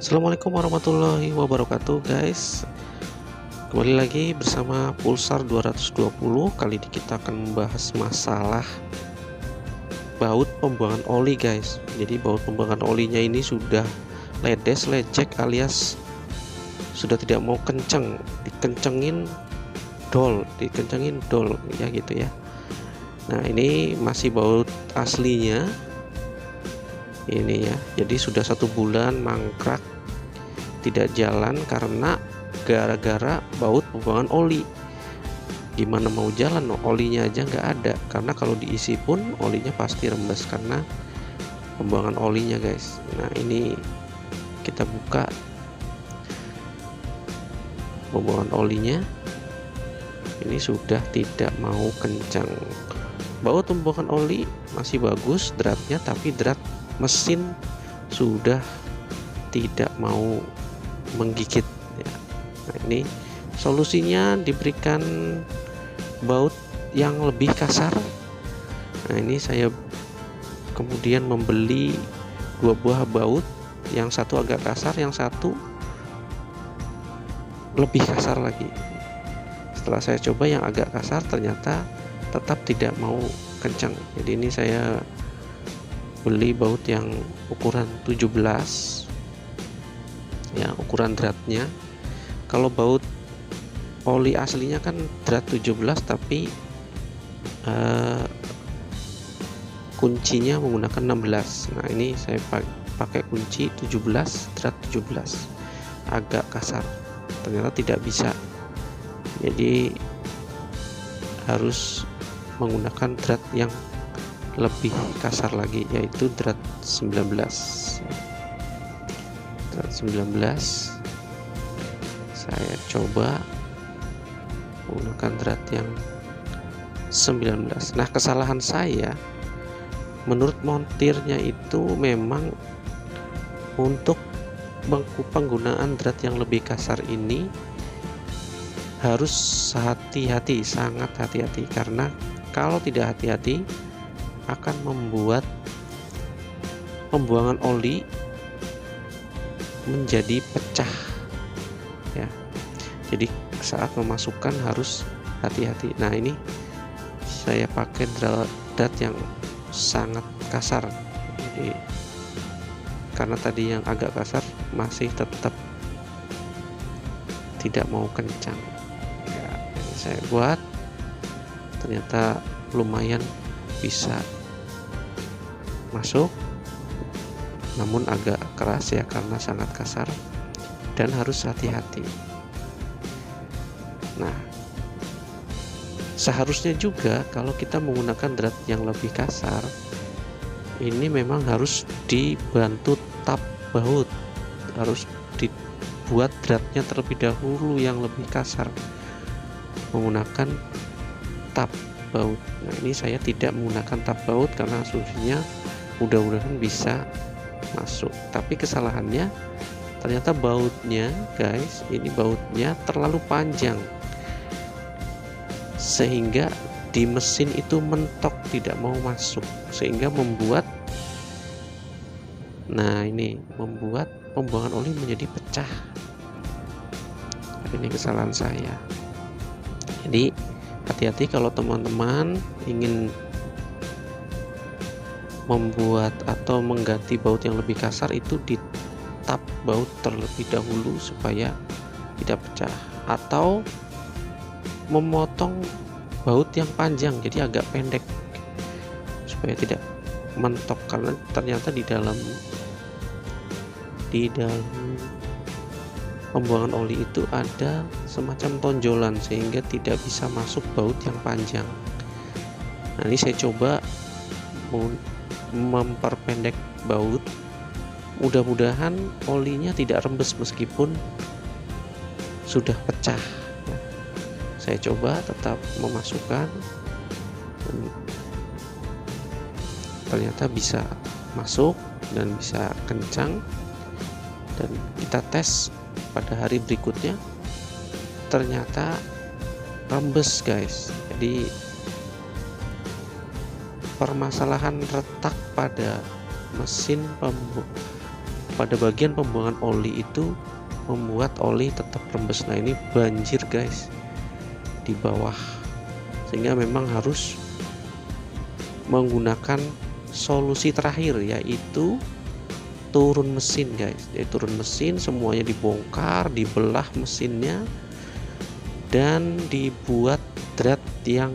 Assalamualaikum warahmatullahi wabarakatuh guys. Kembali lagi bersama Pulsar 220. Kali ini kita akan membahas masalah baut pembuangan oli guys. Jadi baut pembuangan olinya ini sudah ledes, lecek, alias sudah tidak mau kenceng, dikencengin dol ya gitu ya. Nah ini masih baut aslinya ini ya, jadi sudah 1 bulan mangkrak, tidak jalan karena gara-gara baut pembuangan oli. Gimana mau jalan, olinya aja nggak ada, karena kalau diisi pun olinya pasti rembes karena pembuangan olinya guys. Nah ini kita buka pembuangan olinya, ini sudah tidak mau kencang. Baut pembuangan oli masih bagus dratnya, tapi drat mesin sudah tidak mau menggigit ya. Nah ini solusinya diberikan baut yang lebih kasar. Nah ini saya kemudian membeli 2 buah baut, yang satu agak kasar, yang satu lebih kasar lagi. Setelah saya coba yang agak kasar, ternyata tetap tidak mau kencang. Jadi ini saya beli baut yang ukuran 17 ya, ukuran dratnya. Kalau baut oli aslinya kan drat 17, tapi kuncinya menggunakan 16. Nah ini saya pakai kunci 17, drat 17, agak kasar, ternyata tidak bisa, jadi harus menggunakan drat yang lebih kasar lagi, yaitu drat 19. Drat 19 saya coba menggunakan drat yang 19. Nah kesalahan saya menurut montirnya itu memang untuk penggunaan drat yang lebih kasar ini harus hati-hati, sangat hati-hati, karena kalau tidak hati-hati akan membuat pembuangan oli menjadi pecah ya. Jadi saat memasukkan harus hati-hati. Nah ini saya pakai drat yang sangat kasar, jadi karena tadi yang agak kasar masih tetap tidak mau kencang ya. Ini saya buat, ternyata lumayan bisa masuk, namun agak keras ya karena sangat kasar dan harus hati-hati. Nah seharusnya juga kalau kita menggunakan drat yang lebih kasar ini memang harus dibantu tap baut, harus dibuat dratnya terlebih dahulu yang lebih kasar menggunakan tap baut. Nah ini saya tidak menggunakan tap baut karena asumsinya mudah-mudahan bisa masuk, tapi kesalahannya ternyata bautnya guys, ini bautnya terlalu panjang sehingga di mesin itu mentok, tidak mau masuk, sehingga membuat membuat pembuangan oli menjadi pecah. Ini kesalahan saya. Jadi hati-hati kalau teman-teman ingin membuat atau mengganti baut yang lebih kasar, itu di tap baut terlebih dahulu supaya tidak pecah, atau memotong baut yang panjang jadi agak pendek supaya tidak mentok, karena ternyata di dalam pembuangan oli itu ada semacam tonjolan sehingga tidak bisa masuk baut yang panjang. Nah ini saya coba memperpendek baut, mudah-mudahan olinya tidak rembes meskipun sudah pecah. Saya coba tetap memasukkan, ternyata bisa masuk dan bisa kencang, dan kita tes pada hari berikutnya ternyata rembes guys. Jadi permasalahan retak pada mesin pada bagian pembuangan oli itu membuat oli tetap rembes. Nah, ini banjir guys di bawah, sehingga memang harus menggunakan solusi terakhir, yaitu turun mesin guys. Jadi turun mesin, semuanya dibongkar, dibelah mesinnya, dan dibuat drat yang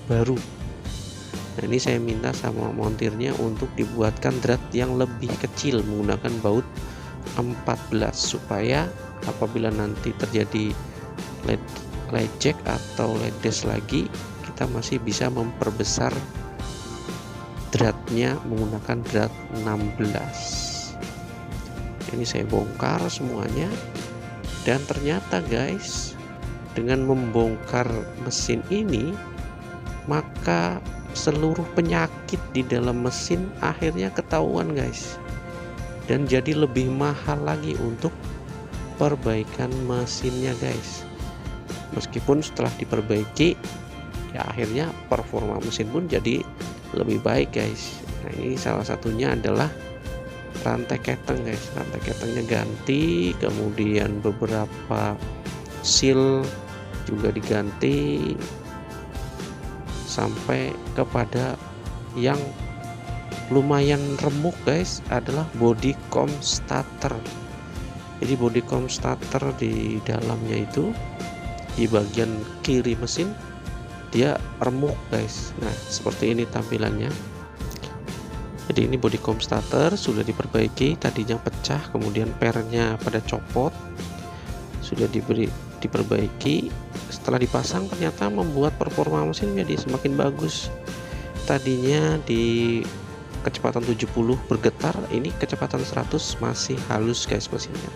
baru. Nah, ini saya minta sama montirnya untuk dibuatkan drat yang lebih kecil menggunakan baut 14, supaya apabila nanti terjadi lecek atau ledes lagi, kita masih bisa memperbesar dratnya menggunakan drat 16. Ini saya bongkar semuanya, dan ternyata guys, dengan membongkar mesin ini, maka seluruh penyakit di dalam mesin akhirnya ketahuan guys, dan jadi lebih mahal lagi untuk perbaikan mesinnya guys. Meskipun setelah diperbaiki, ya akhirnya performa mesin pun jadi lebih baik guys. Nah, ini salah satunya adalah rantai keteng guys. Rantai ketengnya ganti, kemudian beberapa seal juga diganti, sampai kepada yang lumayan remuk guys adalah body comb starter. Jadi body comb starter di dalamnya itu, di bagian kiri mesin, dia remuk guys. Nah, seperti ini tampilannya. Jadi ini body comb starter sudah diperbaiki, tadinya pecah, kemudian pernya pada copot, sudah diperbaiki. Setelah dipasang ternyata membuat performa mesin jadi semakin bagus. Tadinya di kecepatan 70 bergetar, ini kecepatan 100 masih halus guys mesinnya.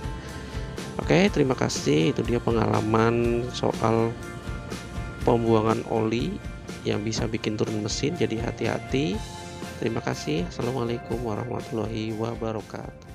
Oke, terima kasih. Itu dia pengalaman soal pembuangan oli yang bisa bikin turun mesin, jadi hati-hati. Terima kasih. Assalamualaikum warahmatullahi wabarakatuh.